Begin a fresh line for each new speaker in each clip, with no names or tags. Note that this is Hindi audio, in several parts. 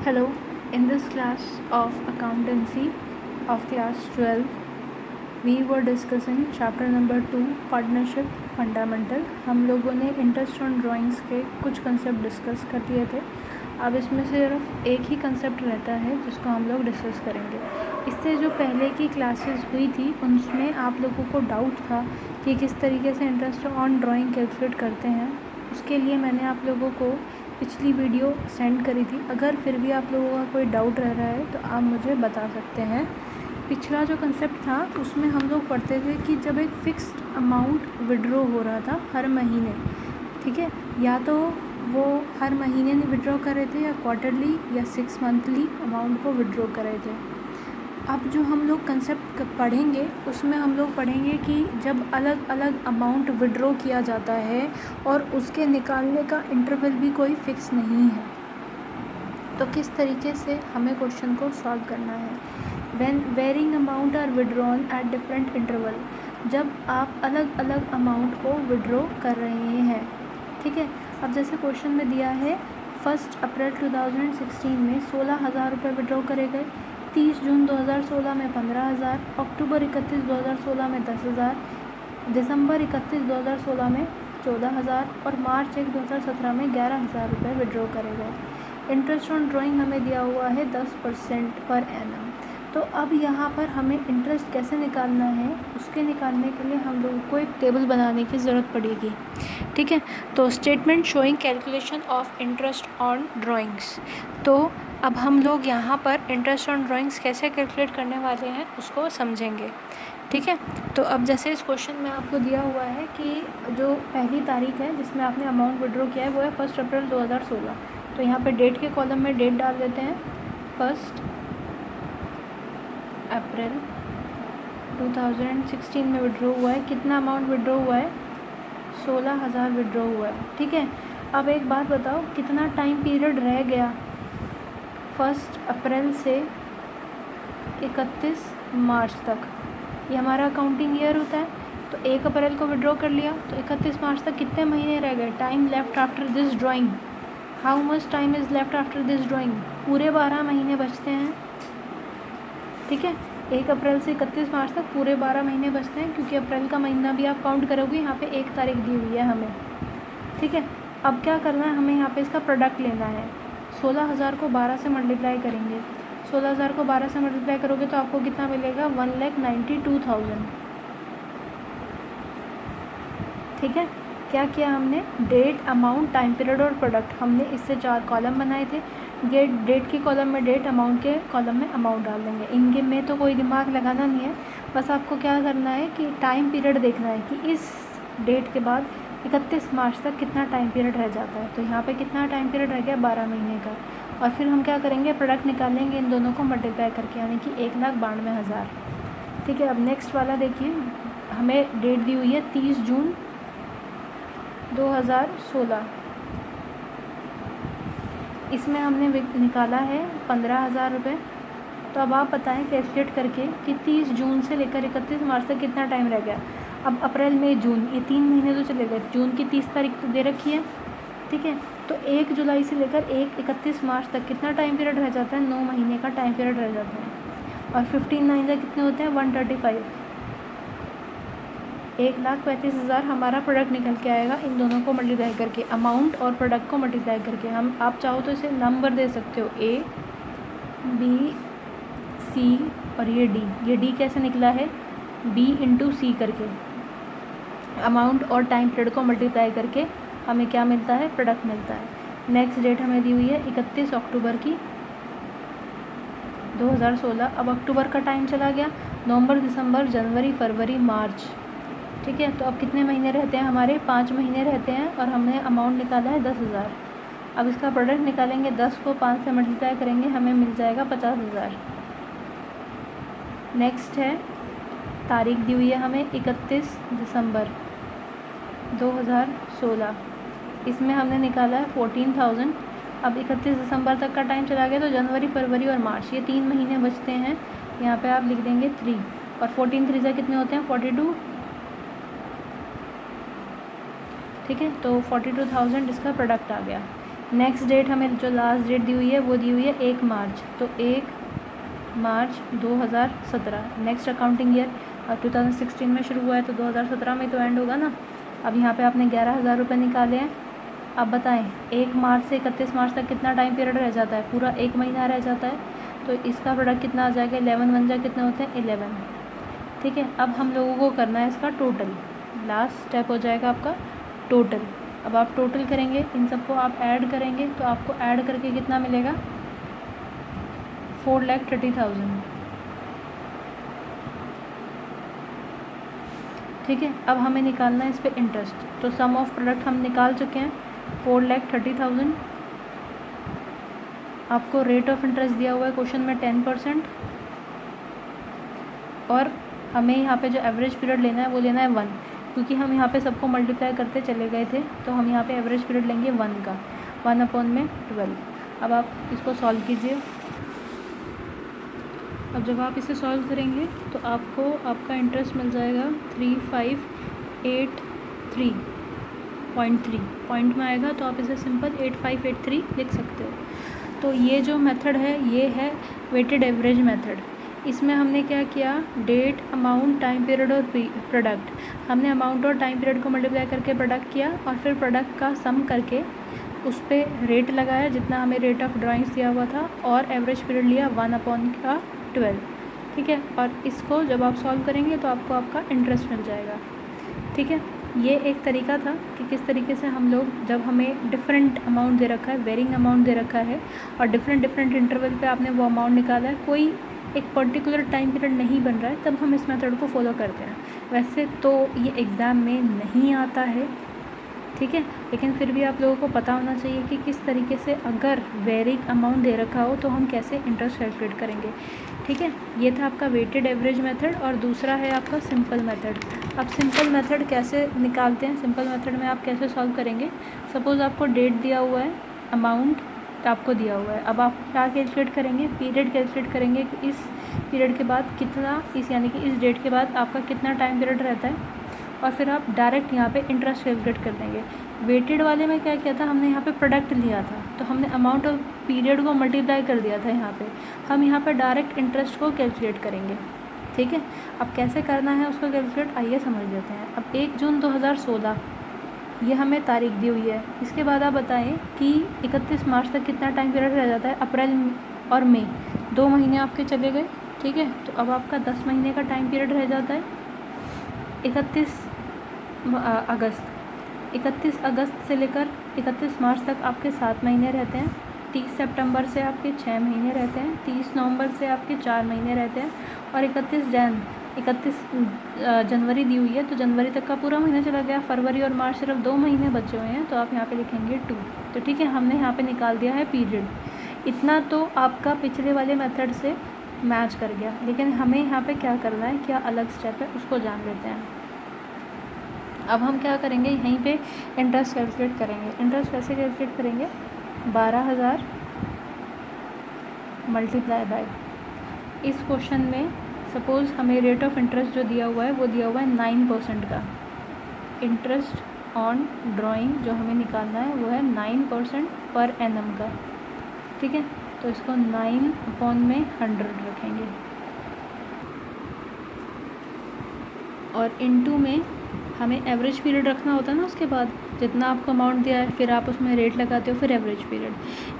Hello, in this class of accountancy of class 12, we were discussing chapter number 2 partnership fundamental. हम लोगों ने इंटरेस्ट ऑन ड्राइंग्स के कुछ कंसेप्ट डिस्कस कर दिए थे। अब इसमें सिर्फ एक ही कंसेप्ट रहता है जिसको हम लोग डिस्कस करेंगे। इससे जो पहले की क्लासेस हुई थी उनमें आप लोगों को डाउट था कि किस तरीके से इंटरेस्ट ऑन ड्राइंग कैलकुलेट करते हैं। उसके लिए मैंने आप लोगों को पिछली वीडियो सेंड करी थी। अगर फिर भी आप लोगों का कोई डाउट रह रहा है तो आप मुझे बता सकते हैं। पिछला जो कंसेप्ट था उसमें हम लोग पढ़ते थे कि जब एक फ़िक्स्ड अमाउंट विड्रॉ हो रहा था हर महीने, ठीक है, या तो वो हर महीने विड्रॉ कर रहे थे या क्वार्टरली या 6 मंथली अमाउंट को विड्रॉ कर रहे थे। अब जो हम लोग कंसेप्ट पढ़ेंगे उसमें हम लोग पढ़ेंगे कि जब अलग अलग अमाउंट विड्रॉ किया जाता है और उसके निकालने का इंटरवल भी कोई फ़िक्स नहीं है, तो किस तरीके से हमें क्वेश्चन को सॉल्व करना है। When varying amount are withdrawn at different interval, जब आप अलग अलग अमाउंट को विड्रॉ कर रहे हैं, ठीक है। अब जैसे क्वेश्चन में दिया है 1 अप्रैल 2016 में 16,000 रुपये विड्रॉ करे गए, 30 जून 2016 में 15,000, अक्टूबर 31 2016 में 10,000, दिसंबर 31 2016 में 14,000 और मार्च 1 2017 में 11,000 रुपये विड्रॉ करे गए। इंटरेस्ट ऑन ड्राइंग हमें दिया हुआ है 10% पर एनम। तो अब यहाँ पर हमें इंटरेस्ट कैसे निकालना है, उसके निकालने के लिए हम लोगों को एक टेबल बनाने की ज़रूरत पड़ेगी, ठीक है। तो statement showing calculation of interest on drawings. तो अब हम लोग यहाँ पर इंटरेस्ट ऑन ड्राइंग्स कैसे कैलकुलेट करने वाले हैं उसको समझेंगे, ठीक है। तो अब जैसे इस क्वेश्चन में आपको दिया हुआ है कि जो पहली तारीख है जिसमें आपने अमाउंट विड्रॉ किया है वो है 1 अप्रैल 2016। तो यहाँ पे डेट के कॉलम में डेट डाल देते हैं, 1 अप्रैल 2016 में विड्रॉ हुआ है। कितना अमाउंट विड्रॉ हुआ है? 16,000 विड्रॉ हुआ है, ठीक है। अब एक बात बताओ, कितना टाइम पीरियड रह गया 1 अप्रैल से 31 मार्च तक? ये हमारा अकाउंटिंग ईयर होता है। तो 1 अप्रैल को विड्रॉ कर लिया तो 31 मार्च तक कितने महीने रह गए? Time left after this drawing, how much time is left after this drawing? पूरे 12 महीने बचते हैं, ठीक है। 1 अप्रैल से 31 मार्च तक पूरे 12 महीने बचते हैं, क्योंकि अप्रैल का महीना भी आप काउंट करोगे। यहाँ पे 1 तारीख दी हुई है हमें, ठीक है। अब क्या करना है, हमें यहाँ पे इसका प्रोडक्ट लेना है। 16,000 को 12 से मल्टीप्लाई करेंगे। 16,000 को 12 से मल्टीप्लाई करोगे तो आपको कितना मिलेगा? 1,92,000, ठीक है। क्या किया हमने? डेट, अमाउंट, टाइम पीरियड और प्रोडक्ट, हमने इससे 4 कॉलम बनाए थे। डेट के कॉलम में डेट, अमाउंट के कॉलम में अमाउंट डाल देंगे। इनके में तो कोई दिमाग लगाना नहीं है, बस आपको क्या करना है कि टाइम पीरियड देखना है कि इस डेट के बाद 31 मार्च तक कितना टाइम पीरियड रह जाता है। तो यहाँ पे कितना टाइम पीरियड रह गया? 12 महीने का। और फिर हम क्या करेंगे? प्रोडक्ट निकालेंगे इन दोनों को मल्टीप्लाई करके, यानी कि 1,92,000, ठीक है। अब नेक्स्ट वाला देखिए, हमें डेट दी हुई है 30 जून 2016। इसमें हमने निकाला है 15,000 रुपये। तो अब आप बताएं कैलकुलेट करके कि 30 जून से लेकर 31 मार्च तक कितना टाइम रह गया। अब अप्रैल, मई, जून, ये 3 महीने तो चले गए। जून की 30 तारीख तो दे रखी है, ठीक है। तो 1 जुलाई से लेकर 31 मार्च तक कितना टाइम पीरियड रह जाता है? 9 महीने का टाइम पीरियड रह जाता है। और 15 का कितने होते हैं? 135। 1,35,000 हमारा प्रोडक्ट निकल के आएगा इन दोनों को मल्टीप्लाई करके, अमाउंट और प्रोडक्ट को मल्टीप्लाई करके। हम आप चाहो तो इसे नंबर दे सकते हो, A, B, C और ये D। ये D कैसे निकला है? B इंटू C करके, अमाउंट और टाइम पीरियड को मल्टीप्लाई करके हमें क्या मिलता है? प्रोडक्ट मिलता है। नेक्स्ट डेट हमें दी हुई है 31 अक्टूबर की 2016। अब अक्टूबर का टाइम चला गया, नवंबर, दिसंबर, जनवरी, फरवरी, मार्च, ठीक है। तो अब कितने महीने रहते हैं हमारे? 5 महीने रहते हैं और हमने अमाउंट निकाला है 10,000। अब इसका प्रोडक्ट निकालेंगे, 10 को 5 से मल्टीप्लाई करेंगे, हमें मिल जाएगा 50,000। नेक्स्ट है, तारीख दी हुई है हमें 31 दिसंबर 2016। इसमें हमने निकाला है 14,000। अब 31 दिसंबर तक का टाइम चला गया, तो जनवरी, फरवरी और मार्च, ये 3 महीने बचते हैं। यहाँ पे आप लिख देंगे 3, और 14 3 से कितने होते हैं? 42, ठीक है। तो 42,000 इसका प्रोडक्ट आ गया। नेक्स्ट डेट हमें जो लास्ट डेट दी हुई है वो दी हुई है 1 मार्च, तो 1 मार्च 2017। नेक्स्ट अकाउंटिंग ईयर 2016 में शुरू हुआ है तो 2017 में तो एंड होगा ना। अब यहाँ पे आपने 11,000 रुपये निकाले हैं। अब बताएं 1 मार्च से 31 मार्च तक कितना टाइम पीरियड रह जाता है, पूरा 1 महीना रह जाता है। तो इसका प्रोडक्ट कितना आ जाएगा, 11 बन जाए कितने होते हैं 11। ठीक है, अब हम लोगों को करना है इसका टोटल। लास्ट स्टेप हो जाएगा आपका टोटल। अब आप टोटल करेंगे, इन सबको आप ऐड करेंगे तो आपको ऐड करके कितना मिलेगा 4,30,000। ठीक है, अब हमें निकालना है इस पर इंटरेस्ट। तो सम ऑफ प्रोडक्ट हम निकाल चुके हैं 4,30,000। आपको रेट ऑफ इंटरेस्ट दिया हुआ है क्वेश्चन में 10%, और हमें यहाँ पे जो एवरेज पीरियड लेना है वो लेना है 1, क्योंकि हम यहाँ पे सबको मल्टीप्लाई करते चले गए थे तो हम यहाँ पे एवरेज पीरियड लेंगे 1 का, 1/12। अब आप इसको सॉल्व कीजिए। अब जब आप इसे सॉल्व करेंगे तो आपको आपका इंटरेस्ट मिल जाएगा 3583.3 पॉइंट में आएगा, तो आप इसे सिंपल 8583 लिख सकते हो। तो ये जो मेथड है ये है वेटेड एवरेज मेथड। इसमें हमने क्या किया, डेट, अमाउंट, टाइम पीरियड और प्रोडक्ट। हमने अमाउंट और टाइम पीरियड को मल्टीप्लाई करके प्रोडक्ट किया और फिर प्रोडक्ट का सम करके उस पर रेट लगाया जितना हमें रेट ऑफ ड्राइंग्स दिया हुआ था, और एवरेज पीरियड लिया 1/12। ठीक है, और इसको जब आप सॉल्व करेंगे तो आपको आपका इंटरेस्ट मिल जाएगा। ठीक है, ये एक तरीका था कि किस तरीके से हम लोग, जब हमें डिफरेंट अमाउंट दे रखा है, वेरिंग अमाउंट दे रखा है और डिफरेंट इंटरवल पे आपने वो अमाउंट निकाला है, कोई एक पर्टिकुलर टाइम पीरियड नहीं बन रहा है, तब हम इस मेथड को फॉलो करते हैं। वैसे तो ये एग्ज़ाम में नहीं आता है, ठीक है, लेकिन फिर भी आप लोगों को पता होना चाहिए कि किस तरीके से अगर वेरिंग अमाउंट दे रखा हो तो हम कैसे इंटरेस्ट कैलकुलेट करेंगे। ठीक है, ये था आपका वेटेड एवरेज मेथड, और दूसरा है आपका सिंपल मेथड। अब सिंपल मेथड कैसे निकालते हैं, सिंपल मेथड में आप कैसे सॉल्व करेंगे। सपोज़ आपको डेट दिया हुआ है, अमाउंट आपको दिया हुआ है। अब आप क्या कैलकुलेट करेंगे, पीरियड कैलकुलेट करेंगे कि इस पीरियड के बाद कितना, इस यानी कि इस डेट के बाद आपका कितना टाइम पीरियड रहता है, और फिर आप डायरेक्ट यहाँ पे इंटरेस्ट कैलकुलेट कर देंगे। वेटेड वाले में क्या किया था, हमने यहाँ पे प्रोडक्ट लिया था तो हमने अमाउंट और पीरियड को मल्टीप्लाई कर दिया था। यहाँ पे हम यहाँ पे डायरेक्ट इंटरेस्ट को कैलकुलेट करेंगे। ठीक है, अब कैसे करना है उसको कैलकुलेट, आइए समझ लेते हैं। अब 1 जून 2016 ये हमें तारीख दी हुई है। इसके बाद आप बताएं कि 31 मार्च तक कितना टाइम पीरियड रह जाता है। अप्रैल और मई 2 महीने आपके चले गए। ठीक है, तो अब आपका 10 महीने का टाइम पीरियड रह जाता है। 31 अगस्त से लेकर 31 मार्च तक आपके 7 महीने रहते हैं। 30 सितंबर से आपके 6 महीने रहते हैं। 30 नवंबर से आपके 4 महीने रहते हैं, और 31 जनवरी दी हुई है तो जनवरी तक का पूरा महीना चला गया। फरवरी और मार्च सिर्फ 2 महीने बचे हुए हैं, तो आप यहाँ पे लिखेंगे 2। तो ठीक है, हमने यहाँ पे निकाल दिया है पीरियड। इतना तो आपका पिछले वाले मेथड से मैच कर गया, लेकिन हमें यहाँ पे क्या करना है, क्या अलग स्टेप है उसको जान लेते हैं। अब हम क्या करेंगे, यहीं पे इंटरेस्ट कैलकुलेट करेंगे। इंटरेस्ट कैसे कैलकुलेट करेंगे, 12,000 मल्टीप्लाई बाय, इस क्वेश्चन में सपोज़ हमें रेट ऑफ इंटरेस्ट जो दिया हुआ है वो दिया हुआ है 9% का। इंटरेस्ट ऑन ड्राइंग जो हमें निकालना है वो है 9% पर एनम का। ठीक है, तो इसको 9/100 रखेंगे, और इनटू में हमें एवरेज पीरियड रखना होता है ना। उसके बाद जितना आपको अमाउंट दिया है फिर आप उसमें रेट लगाते हो, फिर एवरेज पीरियड।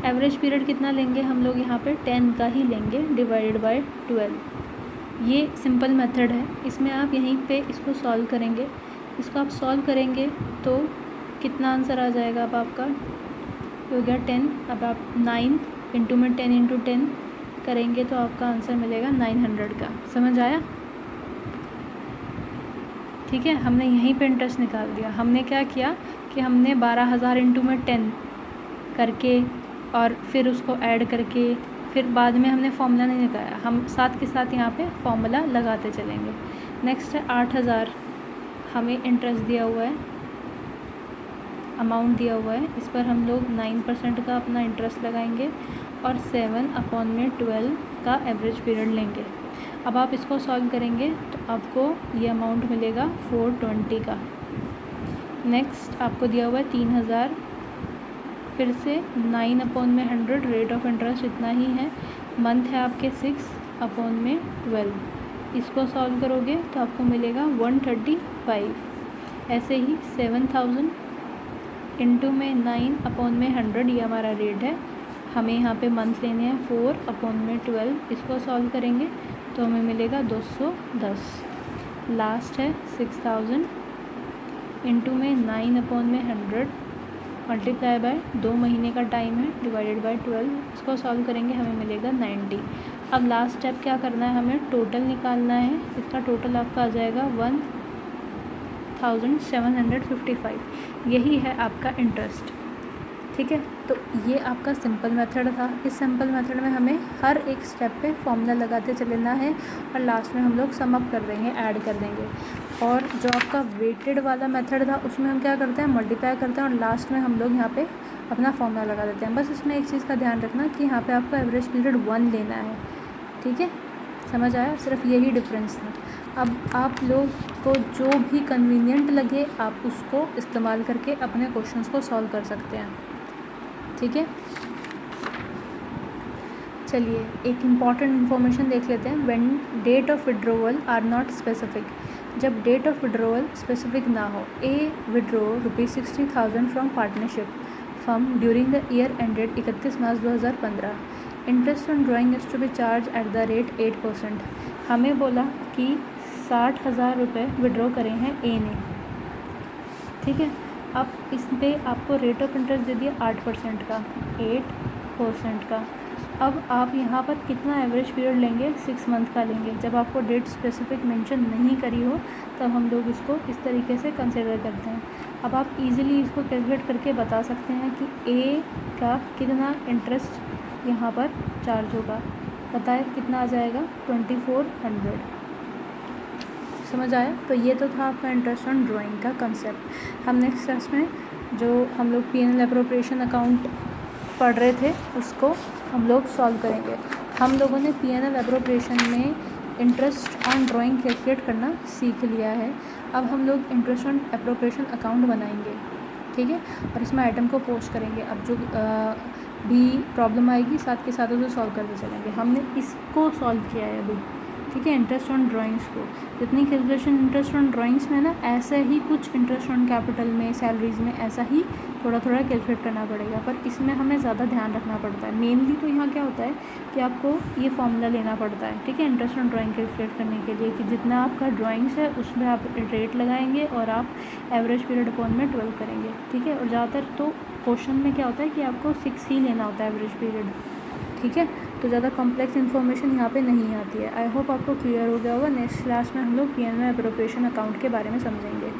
एवरेज पीरियड कितना लेंगे हम लोग, यहाँ पे 10 का ही लेंगे, डिवाइडेड बाय 12। ये सिंपल मेथड है, इसमें आप यहीं पे इसको सॉल्व करेंगे। इसको आप सॉल्व करेंगे तो कितना आंसर आ जाएगा, अब आपका हो गया 10। अब आप 9 इंटू में 10 इंटू 10 करेंगे तो आपका आंसर मिलेगा 900 का। समझ आया। ठीक है, हमने यहीं पे इंटरेस्ट निकाल दिया। हमने क्या किया कि हमने 12,000 इंटू में 10 करके और फिर उसको ऐड करके फिर बाद में हमने फॉर्मूला नहीं लगाया, हम साथ के साथ यहाँ पे फॉर्मूला लगाते चलेंगे। नेक्स्ट है 8,000 हमें इंटरेस्ट दिया हुआ है, अमाउंट दिया हुआ है। इस पर हम लोग 9% का अपना इंटरेस्ट लगाएंगे और 7/12 का एवरेज पीरियड लेंगे। अब आप इसको सॉल्व करेंगे तो आपको ये अमाउंट मिलेगा 420 का। नेक्स्ट आपको दिया हुआ है 3,000 फिर से 9/100 रेट ऑफ इंटरेस्ट इतना ही है। मंथ है आपके 6/12। इसको सॉल्व करोगे तो आपको मिलेगा 135। ऐसे ही 7,000 इंटू में 9/100, ये हमारा रेट है। हमें यहाँ पे मंथ लेने हैं 4/12। इसको सॉल्व करेंगे तो हमें मिलेगा 210। लास्ट है 6,000 इंटू में 9/100 मल्टीप्लाई बाय 2 महीने का टाइम है डिवाइडेड बाय 12। इसको सॉल्व करेंगे हमें मिलेगा 90। अब लास्ट स्टेप क्या करना है, हमें टोटल निकालना है। इसका टोटल आपका आ जाएगा 1,755। यही है आपका इंटरेस्ट। ठीक है, तो ये आपका सिंपल मेथड था। इस सिंपल मेथड में हमें हर एक स्टेप पे फॉर्मूला लगाते चलना है और लास्ट में हम लोग सम अप कर देंगे, ऐड कर देंगे। और जो आपका वेटेड वाला मेथड था उसमें हम क्या करते हैं, मल्टीप्लाई करते हैं और लास्ट में हम लोग यहाँ पे अपना फॉर्मूला लगा देते हैं। बस इसमें एक चीज़ का ध्यान रखना कि यहाँ पे आपको एवरेज पीरियड 1 लेना है। ठीक है, समझ आया? सिर्फ यही डिफरेंस था। अब आप लोग को जो भी कन्वीनियंट लगे आप उसको इस्तेमाल करके अपने क्वेश्चंस को सॉल्व कर सकते हैं। ठीक है, चलिए एक इम्पॉर्टेंट इन्फॉर्मेशन देख लेते हैं। When date of withdrawal are not specific, जब डेट ऑफ विड्रोवल स्पेसिफिक ना हो। A withdrew ₹60,000 from partnership firm during the year ended 31 March 2015। Interest on drawing is to be charge at the rate 8%। हमें बोला कि 60,000 रुपये विड्रॉ करे हैं ए ने। ठीक है, अब इस पर आपको रेट ऑफ इंटरेस्ट दे दिया 8% का, 8% का। अब आप यहाँ पर कितना एवरेज पीरियड लेंगे, 6 मंथ का लेंगे। जब आपको डेट स्पेसिफिक मेंशन नहीं करी हो तब हम लोग इसको इस तरीके से कंसिडर करते हैं। अब आप इजीली इसको कैलकुलेट करके बता सकते हैं कि ए का कितना इंटरेस्ट यहाँ पर चार्ज होगा। बताएं कितना आ जाएगा, 2400। समझ आया? तो ये तो था आपका इंटरेस्ट ऑन ड्राइंग का कंसेप्ट। हम नेक्स्ट क्लास में जो हम लोग P&L एप्रोप्रिएशन अकाउंट पढ़ रहे थे उसको हम लोग सॉल्व करेंगे। हम लोगों ने P&L एप्रोप्रिएशन में इंटरेस्ट ऑन ड्राइंग कैलकुलेट करना सीख लिया है। अब हम लोग इंटरेस्ट ऑन एप्रोप्रिएशन अकाउंट बनाएंगे। ठीक है, और इसमें आइटम को पोस्ट करेंगे। अब जो भी प्रॉब्लम आएगी साथ के साथ उसे सॉल्व करते चलेंगे। हमने इसको सॉल्व किया है अभी। ठीक है, इंटरेस्ट ऑन ड्राइंग्स को जितनी कैलकुलेशन इंटरेस्ट ऑन ड्राइंग्स में है ना, ऐसे ही कुछ इंटरेस्ट ऑन कैपिटल में, सैलरीज में ऐसा ही थोड़ा थोड़ा कैलकुलेट करना पड़ेगा। पर इसमें हमें ज़्यादा ध्यान रखना पड़ता है। मेनली तो यहाँ क्या होता है कि आपको ये फॉर्मूला लेना पड़ता है। ठीक है, इंटरेस्ट ऑन ड्राइंग कैलकुलेट करने के लिए कि जितना आपका ड्राइंग्स है उसमें आप रेट लगाएंगे और आप एवरेज पीरियड अपॉन में 12 करेंगे। ठीक है, और ज़्यादातर तो क्वेश्चन में क्या होता है कि आपको 6 ही लेना होता है एवरेज पीरियड। ठीक है, तो ज़्यादा कॉम्प्लेक्स इन्फॉर्मेशन यहाँ पे नहीं आती है। आई होप आपको क्लियर हो गया होगा। नेक्स्ट क्लास में हम लोग P&L एप्रोप्रिएशन अकाउंट के बारे में समझेंगे।